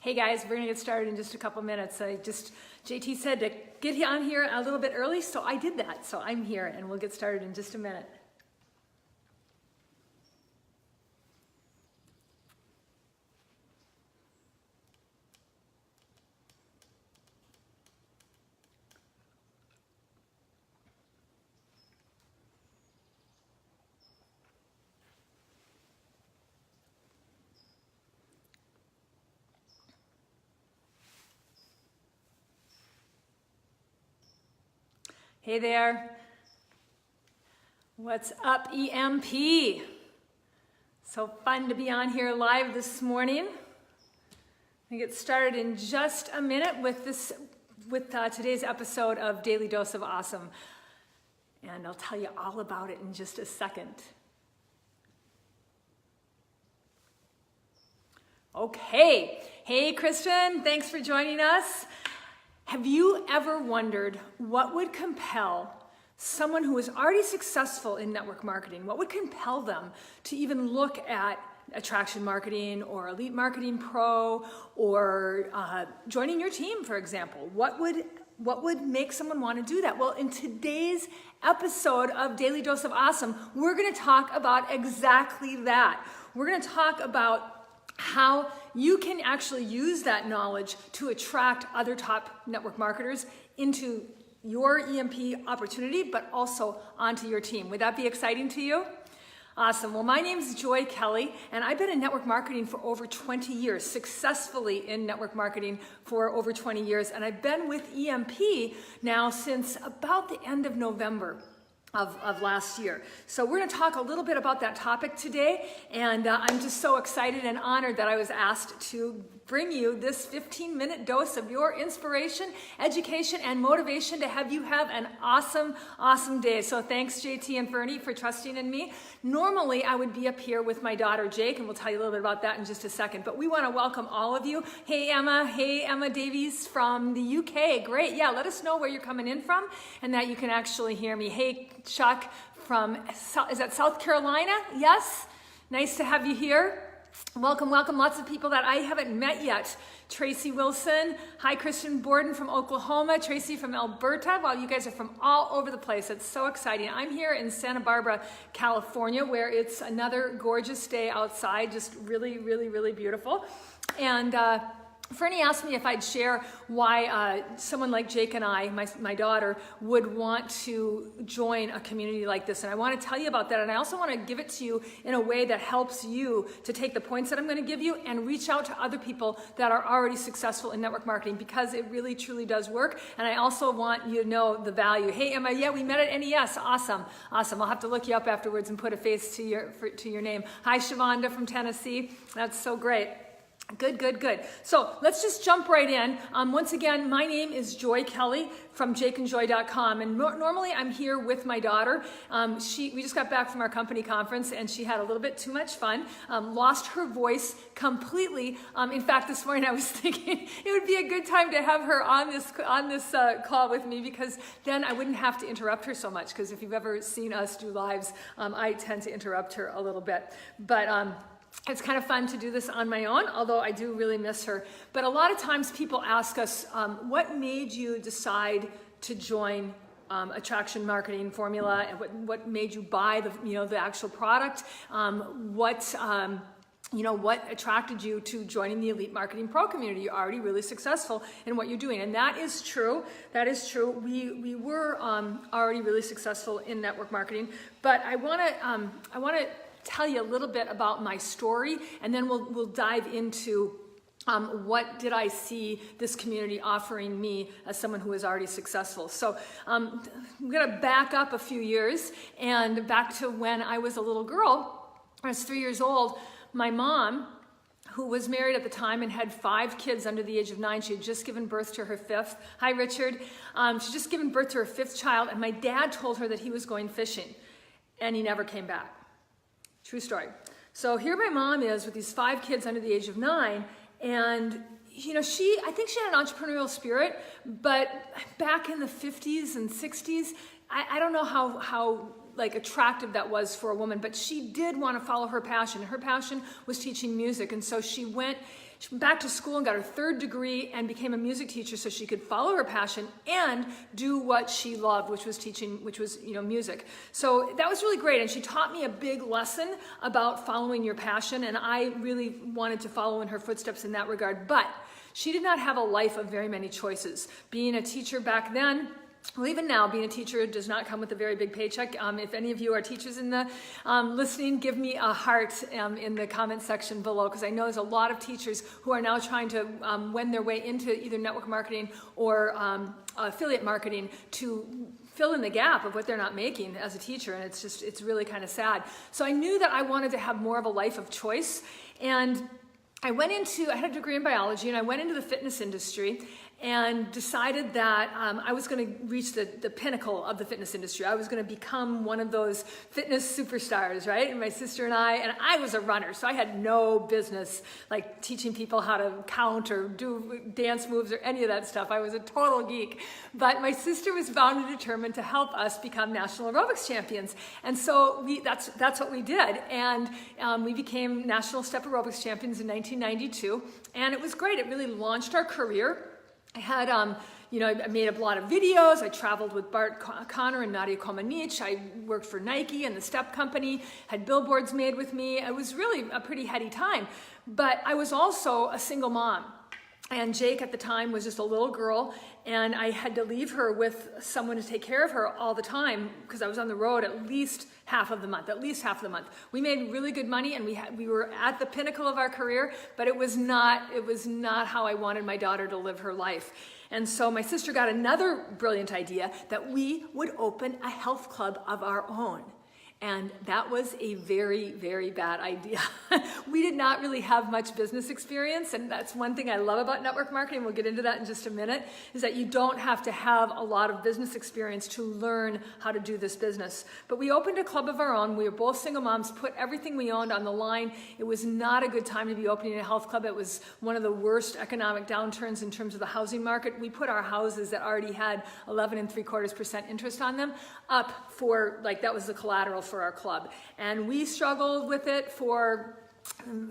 Hey guys, we're gonna get started in just a couple minutes. JT said to get on here a little bit early, so I did that. So I'm here and we'll get started in just a minute. Hey there. What's up, EMP? So fun to be on here live this morning. We get started in just a minute with today's episode of Daily Dose of Awesome. And I'll tell you all about it in just a second. Okay. Hey, Kristen, thanks for joining us. Have you ever wondered what would compel someone who is already successful in network marketing? What would compel them to even look at attraction marketing or Elite Marketing Pro or joining your team, for example? What would make someone want to do that? Well, in today's episode of Daily Dose of Awesome, we're going to talk about exactly that. We're going to talk about how you can actually use that knowledge to attract other top network marketers into your EMP opportunity, but also onto your team. Would that be exciting to you? Awesome. Well, my name is Joy Kelly, and I've been in network marketing for over 20 years, successfully in network marketing for over 20 years, and I've been with EMP now since about the end of November of last year. So we're going to talk a little bit about that topic today, and I'm just so excited and honored that I was asked to bring you this 15-minute dose of your inspiration, education, and motivation to have you have an awesome, awesome day. So thanks, JT and Fernie, for trusting in me. Normally, I would be up here with my daughter, Jake, and we'll tell you a little bit about that in just a second, but we want to welcome all of you. Hey, Emma Davies from the UK. Great. Yeah, let us know where you're coming in from and that you can actually hear me. Hey, Chuck from, is that South Carolina? Yes? Nice to have you here. Welcome, welcome. Lots of people that I haven't met yet. Tracy Wilson. Hi, Christian Borden from Oklahoma. Tracy from Alberta. Wow, you guys are from all over the place. It's so exciting. I'm here in Santa Barbara, California, where it's another gorgeous day outside. Just really, really, really beautiful. And Fernie asked me if I'd share why someone like Jake and I, my daughter, would want to join a community like this. And I want to tell you about that. And I also want to give it to you in a way that helps you to take the points that I'm going to give you and reach out to other people that are already successful in network marketing, because it really, truly does work. And I also want you to know the value. Hey, Emma, yeah, we met at NES. Awesome. Awesome. I'll have to look you up afterwards and put a face to your name. Hi, Shavonda from Tennessee. That's so great. Good, good, good. So let's just jump right in. Once again, my name is Joy Kelly from jakeandjoy.com, and normally I'm here with my daughter. We just got back from our company conference, and she had a little bit too much fun, lost her voice completely. In fact, this morning I was thinking it would be a good time to have her on this call with me, because then I wouldn't have to interrupt her so much, because if you've ever seen us do lives, I tend to interrupt her a little bit. But it's kind of fun to do this on my own, although I do really miss her. But a lot of times people ask us, what made you decide to join Attraction Marketing Formula? And what made you buy the actual product? What attracted you to joining the Elite Marketing Pro community? You're already really successful in what you're doing. And that is true. That is true. We were already really successful in network marketing. But I want to tell you a little bit about my story, and then we'll dive into what did I see this community offering me as someone who is already successful. So I'm going to back up a few years, and back to when I was a little girl. I was 3 years old. My mom, who was married at the time and had 5 kids under the age of 9. She had just given birth to her 5th. Hi, Richard. She'd just given birth to her 5th child, and my dad told her that he was going fishing, and he never came back. True story. So here my mom is with these 5 kids under the age of 9, and I think she had an entrepreneurial spirit, but back in the 50s and 60s, I don't know how attractive that was for a woman, but she did want to follow her passion. Her passion was teaching music, and so she went She went back to school and got her 3rd degree and became a music teacher so she could follow her passion and do what she loved, which was teaching, which was, music. So that was really great. And she taught me a big lesson about following your passion. And I really wanted to follow in her footsteps in that regard. But she did not have a life of very many choices. Being a teacher back then, well, even now, being a teacher does not come with a very big paycheck. If any of you are teachers in the listening, give me a heart in the comment section below, because I know there's a lot of teachers who are now trying to wend their way into either network marketing or affiliate marketing to fill in the gap of what they're not making as a teacher, and it's really kind of sad. So I knew that I wanted to have more of a life of choice, and I had a degree in biology, and I went into the fitness industry and decided that I was going to reach the pinnacle of the fitness industry. I was going to become one of those fitness superstars, right? And my sister and I was a runner, so I had no business like teaching people how to count or do dance moves or any of that stuff. I was a total geek. But my sister was bound and determined to help us become national aerobics champions. And so that's what we did. And we became national step aerobics champions in 1992. And it was great. It really launched our career. I had, I made a lot of videos. I traveled with Bart Connor and Nadia Comaneci. I worked for Nike and the Step Company, had billboards made with me. It was really a pretty heady time. But I was also a single mom. And Jake at the time was just a little girl, and I had to leave her with someone to take care of her all the time because I was on the road at least half of the month. We made really good money, and we were at the pinnacle of our career, but it was not how I wanted my daughter to live her life. And so my sister got another brilliant idea that we would open a health club of our own. And that was a very, very bad idea. We did not really have much business experience, and that's one thing I love about network marketing. We'll get into that in just a minute, is that you don't have to have a lot of business experience to learn how to do this business. But we opened a club of our own. We were both single moms, put everything we owned on the line. It was not a good time to be opening a health club. It was one of the worst economic downturns in terms of the housing market. We put our houses that already had 11.75% interest on them up for, that was the collateral for our club. And we struggled with it for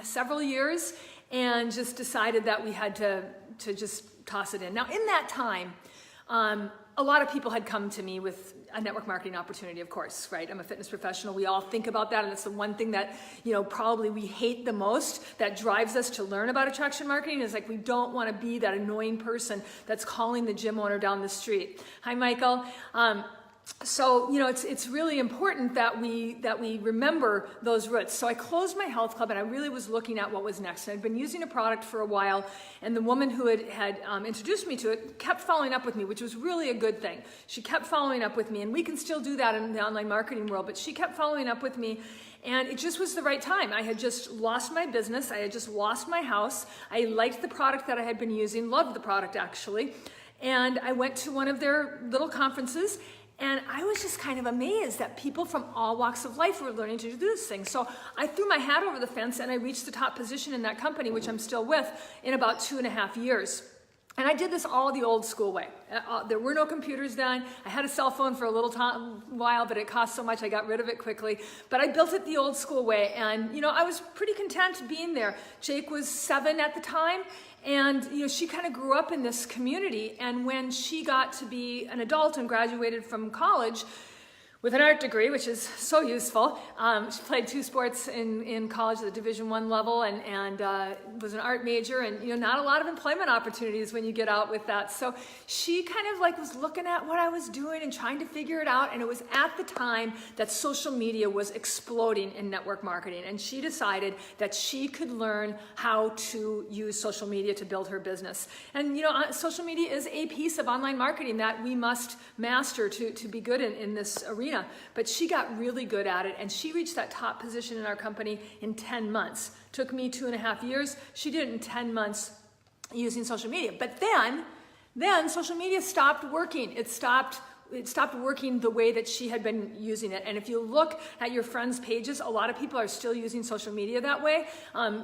several years and just decided that we had to just toss it in. Now, in that time, a lot of people had come to me with a network marketing opportunity, of course, right? I'm a fitness professional. We all think about that, and it's the one thing that, probably we hate the most that drives us to learn about attraction marketing is we don't want to be that annoying person that's calling the gym owner down the street. Hi, Michael. So, it's really important that we remember those roots. So I closed my health club, and I really was looking at what was next. And I'd been using a product for a while, and the woman who had introduced me to it kept following up with me, which was really a good thing. She kept following up with me, and we can still do that in the online marketing world, but she kept following up with me. And it just was the right time. I had just lost my business. I had just lost my house. I liked the product that I had been using, loved the product actually. And I went to one of their little conferences, and I was just kind of amazed that people from all walks of life were learning to do this thing. So I threw my hat over the fence, and I reached the top position in that company, which I'm still with, in about 2.5 years. And I did this all the old school way. There were no computers then. I had a cell phone for a little while, but it cost so much I got rid of it quickly. But I built it the old school way, and I was pretty content being there. Jake was 7 at the time, and she kind of grew up in this community. And when she got to be an adult and graduated from college with an art degree, which is so useful. She played 2 sports in college at the Division I level, and was an art major, and not a lot of employment opportunities when you get out with that. So she kind of was looking at what I was doing and trying to figure it out, and it was at the time that social media was exploding in network marketing, and she decided that she could learn how to use social media to build her business. And social media is a piece of online marketing that we must master to be good in this arena. But she got really good at it, and she reached that top position in our company in 10 months. Took me 2.5 years. She did it in 10 months using social media. But then social media stopped working. It stopped working the way that she had been using it. And if you look at your friends' pages, a lot of people are still using social media that way.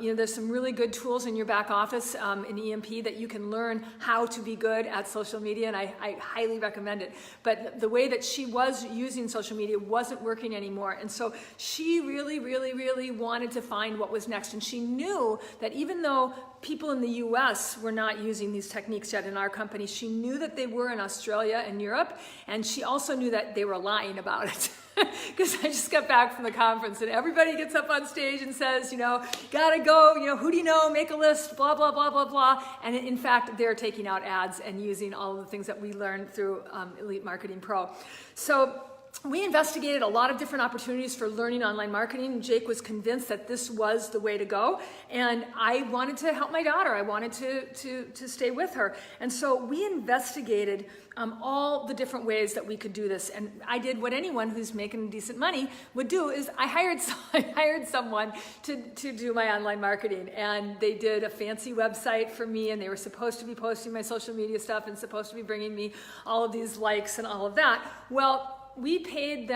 There's some really good tools in your back office in EMP that you can learn how to be good at social media, and I highly recommend it. But the way that she was using social media wasn't working anymore. And so she really, really, really wanted to find what was next. And she knew that even though people in the US were not using these techniques yet in our company. She knew that they were in Australia and Europe, and she also knew that they were lying about it. Because I just got back from the conference and everybody gets up on stage and says, gotta go, who do you know, make a list, blah, blah, blah, blah, blah. And in fact, they're taking out ads and using all of the things that we learned through Elite Marketing Pro. So we investigated a lot of different opportunities for learning online marketing. Jake was convinced that this was the way to go, and I wanted to help my daughter. I wanted to stay with her. And so we investigated all the different ways that we could do this. And I did what anyone who's making decent money would do, is I hired someone to do my online marketing. And they did a fancy website for me, and they were supposed to be posting my social media stuff and supposed to be bringing me all of these likes and all of that. Well, we paid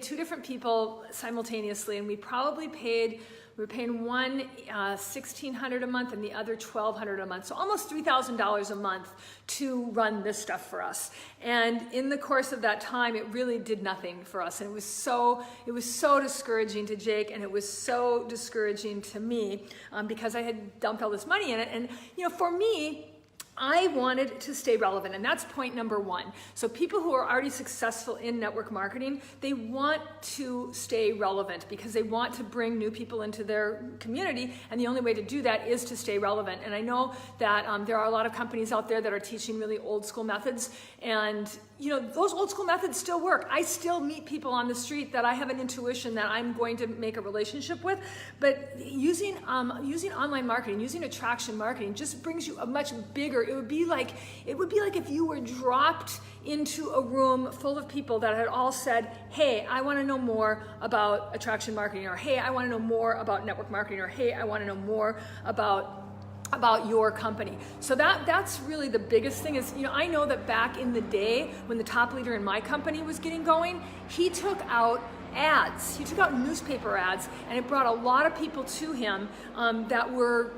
two different people simultaneously, and we were paying one $1,600 a month and the other $1,200 a month. So almost $3,000 a month to run this stuff for us. And in the course of that time, it really did nothing for us. And it was so discouraging to Jake, and it was so discouraging to me because I had dumped all this money in it. And for me, I wanted to stay relevant, and that's point number one. So people who are already successful in network marketing, they want to stay relevant because they want to bring new people into their community, and the only way to do that is to stay relevant. And I know that there are a lot of companies out there that are teaching really old school methods, and those old school methods still work. I still meet people on the street that I have an intuition that I'm going to make a relationship with, but using online marketing, using attraction marketing just brings you a much bigger, it would be like if you were dropped into a room full of people that had all said, hey, I want to know more about attraction marketing, or hey, I want to know more about network marketing, or hey, I want to know more about your company. So that's really the biggest thing is, I know that back in the day when the top leader in my company was getting going, he took out ads. He took out newspaper ads, and it brought a lot of people to him that were,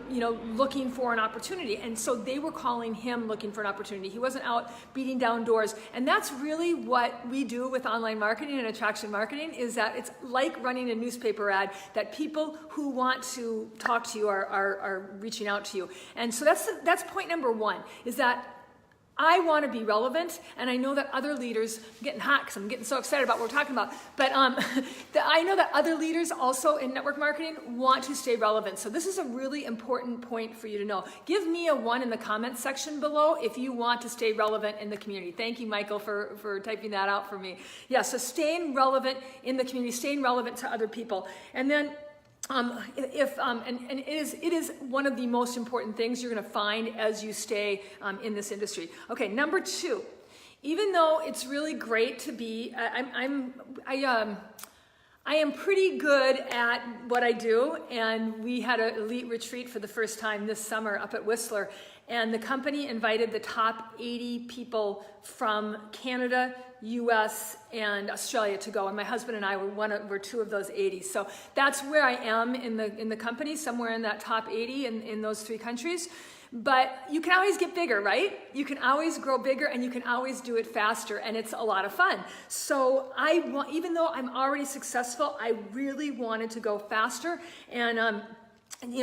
looking for an opportunity. And so they were calling him looking for an opportunity. He wasn't out beating down doors. And that's really what we do with online marketing and attraction marketing, is that it's like running a newspaper ad, that people who want to talk to you are reaching out to you. And so that's point number one, is that I want to be relevant, and I know that other leaders, I'm getting hot because I'm getting so excited about what we're talking about, but I know that other leaders also in network marketing want to stay relevant. So this is a really important point for you to know. Give me a 1 in the comments section below if you want to stay relevant in the community. Thank you, Michael, for typing that out for me. Yeah, so staying relevant in the community, staying relevant to other people. And then it is one of the most important things you're going to find as you stay in this industry. Okay, number 2, even though it's really great to be, I am pretty good at what I do, and we had an elite retreat for the first time this summer up at Whistler, and the company invited the top 80 people from Canada, US, and Australia to go, and my husband and I were 2 of those 80. So that's where I am in the company, somewhere in that top 80 in those 3 countries. But you can always get bigger, right? You can always grow bigger, and you can always do it faster, and it's a lot of fun. So even though I'm already successful, I really wanted to go faster, and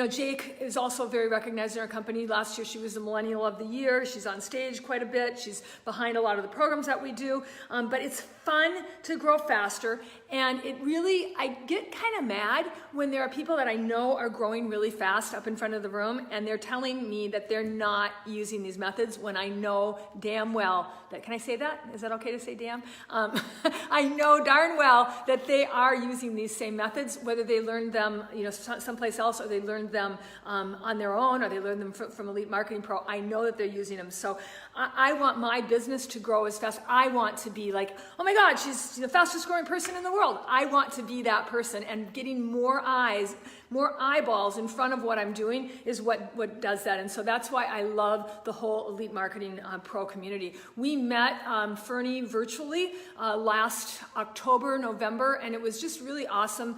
Jake is also very recognized in our company. Last year, she was the Millennial of the Year. She's on stage quite a bit. She's behind a lot of the programs that we do. But it's fun to grow faster. And I get kind of mad when there are people that I know are growing really fast up in front of the room, and they're telling me that they're not using these methods when I know damn well that, can I say that? Is that okay to say damn? I know darn well that they are using these same methods, whether they learned them someplace else, or they learned them on their own, or they learned them from Elite Marketing Pro. I know that they're using them. So I want my business to grow as fast. I want to be like, oh my God, she's the fastest growing person in the world. I want to be that person, and getting more eyes, more eyeballs in front of what I'm doing is what does that. And so that's why I love the whole Elite Marketing Pro community. We met Fernie virtually last October, November, and it was just really awesome.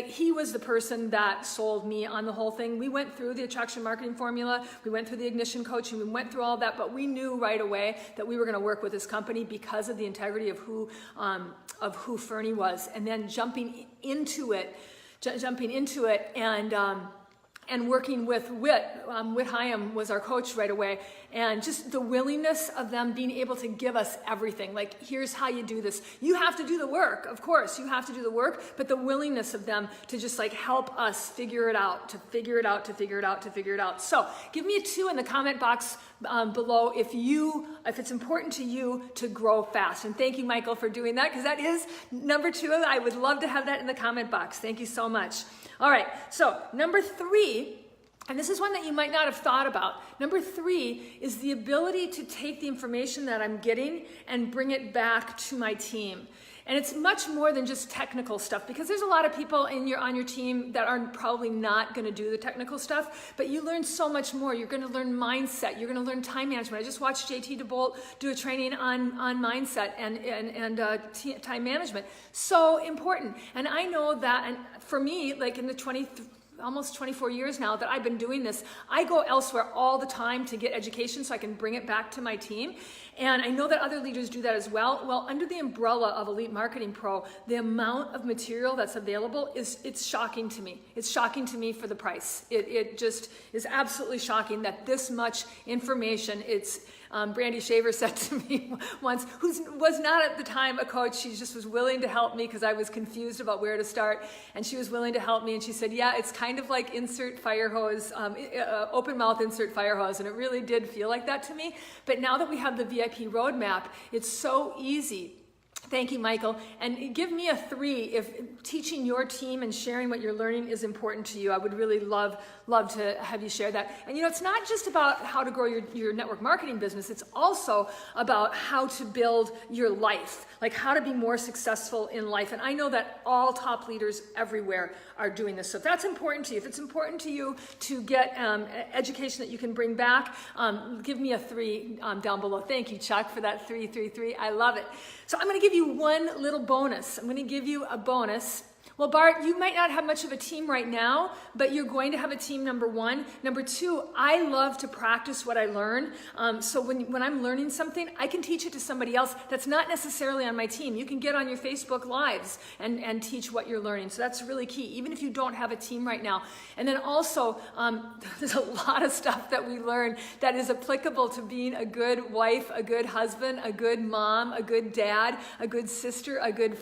He was the person that sold me on the whole thing. We went through the attraction marketing formula, we went through the ignition coaching, we went through all of that, but we knew right away that we were going to work with this company because of the integrity of who Fernie was, and then jumping into it, and working with Whit Hyam was our coach right away, and just the willingness of them being able to give us everything. Like, here's how you do this. You have to do the work, of course, you have to do the work, but the willingness of them to just like help us figure it out, to figure it out, to figure it out, to figure it out. So give me a 2 in the comment box below if it's important to you to grow fast. And thank you, Michael, for doing that, because that is number 2. I would love to have that in the comment box. Thank you so much. All right, so number 3, and this is one that you might not have thought about. Number 3 is the ability to take the information that I'm getting and bring it back to my team. And it's much more than just technical stuff, because there's a lot of people on your team that are probably not going to do the technical stuff, but you learn so much more. You're going to learn mindset. You're going to learn time management. I just watched JT DeBolt do a training on mindset and time management. So important. And I know that, and for me, like in the almost 24 years now that I've been doing this, I go elsewhere all the time to get education so I can bring it back to my team. And I know that other leaders do that as well. Well, under the umbrella of Elite Marketing Pro, the amount of material that's available it's shocking to me. It's shocking to me for the price. It just is absolutely shocking that this much information, Brandy Shaver said to me once, who was not at the time a coach, she just was willing to help me because I was confused about where to start, and she was willing to help me, and she said, yeah, it's kind of like insert fire hose, open mouth insert fire hose, and it really did feel like that to me. But now that we have the VIP roadmap, it's so easy. Thank you, Michael. And give me a 3 if teaching your team and sharing what you're learning is important to you. I would really love to have you share that. And it's not just about how to grow your network marketing business. It's also about how to build your life, like how to be more successful in life. And I know that all top leaders everywhere are doing this. So if that's important to you, if it's important to you to get education that you can bring back, give me a 3 down below. Thank you, Chuck, for that 3. I love it. So I'm going to give you one little bonus. I'm going to give you a bonus. Well, Bart, you might not have much of a team right now, but you're going to have a team, number 1. Number 2, I love to practice what I learn. So when I'm learning something, I can teach it to somebody else that's not necessarily on my team. You can get on your Facebook Lives and teach what you're learning. So that's really key, even if you don't have a team right now. And then also, there's a lot of stuff that we learn that is applicable to being a good wife, a good husband, a good mom, a good dad, a good sister, a good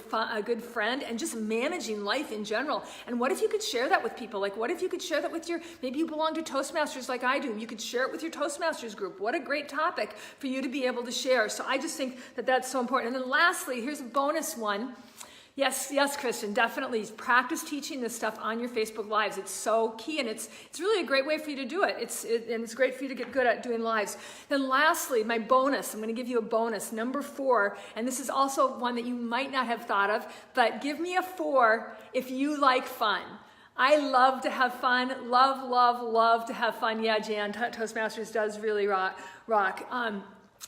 friend, and just managing life in general. And what if you could share that with people? Like, what if you could share that with maybe you belong to Toastmasters like I do. You could share it with your Toastmasters group. What a great topic for you to be able to share. So I just think that that's so important. And then lastly, here's a bonus one. Yes, Christian, definitely practice teaching this stuff on your Facebook Lives. It's so key, and it's really a great way for you to do it. And it's great for you to get good at doing lives. Then lastly, my bonus, I'm going to give you a bonus, number 4, and this is also one that you might not have thought of, but give me a 4 if you like fun. I love to have fun, love to have fun. Yeah, Jan, Toastmasters does really rock.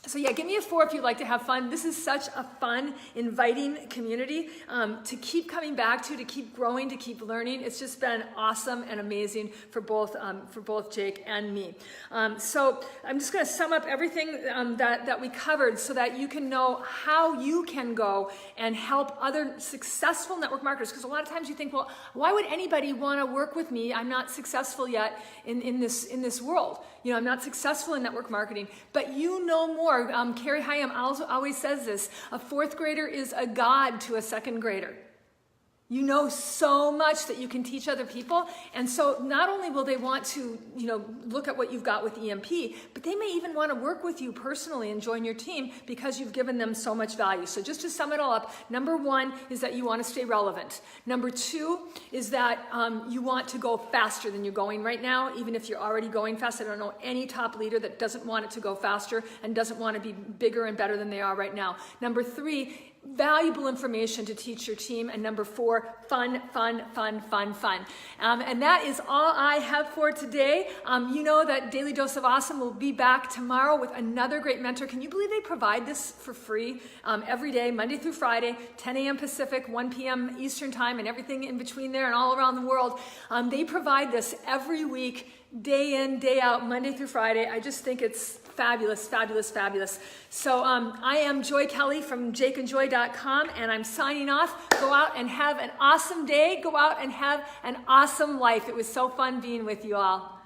So yeah, give me a 4 if you'd like to have fun. This is such a fun, inviting community to keep coming back to keep growing, to keep learning. It's just been awesome and amazing for both Jake and me. So I'm just going to sum up everything that we covered so that you can know how you can go and help other successful network marketers. Because a lot of times you think, well, why would anybody want to work with me? I'm not successful yet in this world. I'm not successful in network marketing, but you know more. Carrie Hyam always says this: a 4th grader is a god to a 2nd grader. You know so much that you can teach other people. And so not only will they want to, look at what you've got with EMP, but they may even want to work with you personally and join your team because you've given them so much value. So just to sum it all up, number 1 is that you want to stay relevant. Number 2 is that you want to go faster than you're going right now, even if you're already going fast. I don't know any top leader that doesn't want it to go faster and doesn't want to be bigger and better than they are right now. Number 3, valuable information to teach your team. And number 4, fun. And that is all I have for today. You know that Daily Dose of Awesome will be back tomorrow with another great mentor. Can you believe they provide this for free every day, Monday through Friday, 10 a.m. Pacific, 1 p.m. Eastern time, and everything in between there and all around the world. They provide this every week, day in, day out, Monday through Friday. I just think it's fabulous, fabulous, fabulous. So I am Joy Kelly from jakeandjoy.com, and I'm signing off. Go out and have an awesome day. Go out and have an awesome life. It was so fun being with you all.